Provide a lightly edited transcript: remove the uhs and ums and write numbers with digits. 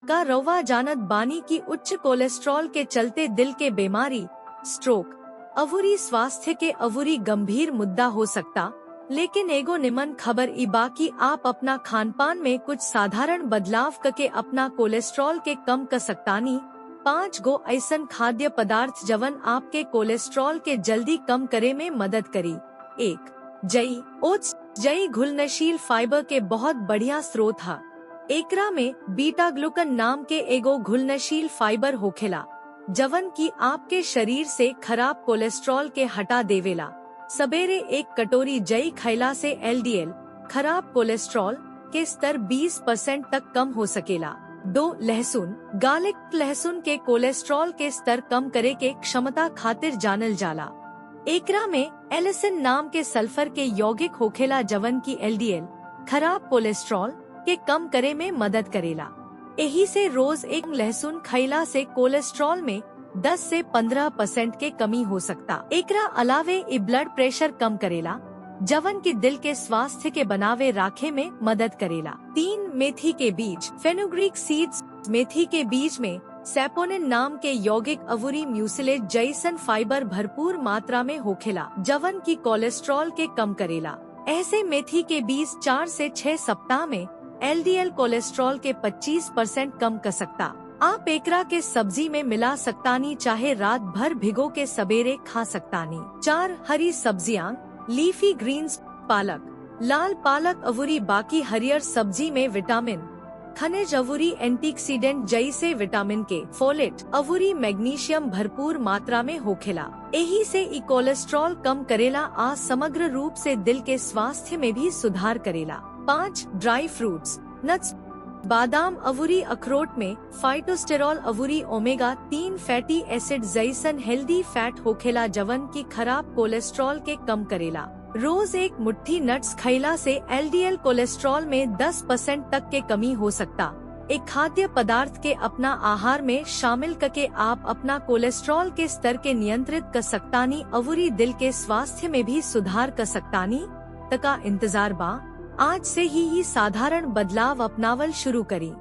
का रवा जानत बानी की उच्च कोलेस्ट्रॉल के चलते दिल के बीमारी, स्ट्रोक, अवूरी स्वास्थ्य के अवूरी गंभीर मुद्दा हो सकता। लेकिन एगो निमन खबर ई बाकी आप अपना खान पान में कुछ साधारण बदलाव करके अपना कोलेस्ट्रॉल के कम कर सकतानी। 5 गो ऐसन खाद्य पदार्थ जवन आपके कोलेस्ट्रॉल के जल्दी कम करे में मदद करी। 1. जई। ओट्स। जई घुलनशील फाइबर के बहुत बढ़िया स्रोत है। एकरा में बीटा ग्लूकन नाम के एगो घुलनशील फाइबर होखेला जवन की आपके शरीर से खराब कोलेस्ट्रॉल के हटा देवेला। सवेरे 1 कटोरी जई खैला से LDL खराब कोलेस्ट्रॉल के स्तर 20% तक कम हो सकेला। 2. लहसुन। गार्लिक लहसुन के कोलेस्ट्रॉल के स्तर कम करे के क्षमता खातिर जानल जाला। एकरा में एलिसिन नाम के सल्फर के यौगिक होखेला जवन की LDL खराब कोलेस्ट्रॉल के कम करे में मदद करेला। यही से रोज 1 लहसुन खैला से कोलेस्ट्रॉल में 10 से 15% के कमी हो सकता। एकरा अलावे ई ब्लड प्रेशर कम करेला जवन की दिल के स्वास्थ्य के बनावे राखे में मदद करेला। 3. मेथी के बीज। Fenugreek seeds. मेथी के बीज में सैपोनिन नाम के यौगिक अवूरी म्यूसिलेट जैसन फाइबर भरपूर मात्रा में होखेला जवन की कोलेस्ट्रॉल के कम करेला। ऐसे मेथी के बीज 4 से 6 सप्ताह में LDL कोलेस्ट्रॉल के 25% कम कर सकता। आप एकरा के सब्जी में मिला सकतानी चाहे रात भर भिगो के सवेरे खा सकतानी। 4. हरी सब्जियां। Leafy greens. पालक। लाल पालक अवूरी बाकी हरियर सब्जी में विटामिन, खनिज अवूरी एंटीऑक्सीडेंट जैसे विटामिन के, फोलेट अवूरी मैग्नीशियम भरपूर मात्रा में होखेला। यही से ई कोलेस्ट्रॉल कम करेला आ समग्र रूप से दिल के स्वास्थ्य में भी सुधार करेला। 5. Dry fruits. नट्स। बादाम अवूरी अखरोट में फाइटोस्टेरॉल अवूरी ओमेगा 3 फैटी एसिड जैसन हेल्दी फैट होखेला जवन की खराब कोलेस्ट्रॉल के कम करेला। रोज 1 मुट्ठी नट्स खैला से LDL कोलेस्ट्रॉल में 10% तक के कमी हो सकता। एक खाद्य पदार्थ के अपना आहार में शामिल करके आप अपना कोलेस्ट्रॉल के स्तर के नियंत्रित कर सकतानी अवूरी दिल के स्वास्थ्य में भी सुधार कर सकतानी। तका इंतजार बा। आज से ही साधारण बदलाव अपनावल शुरू करी।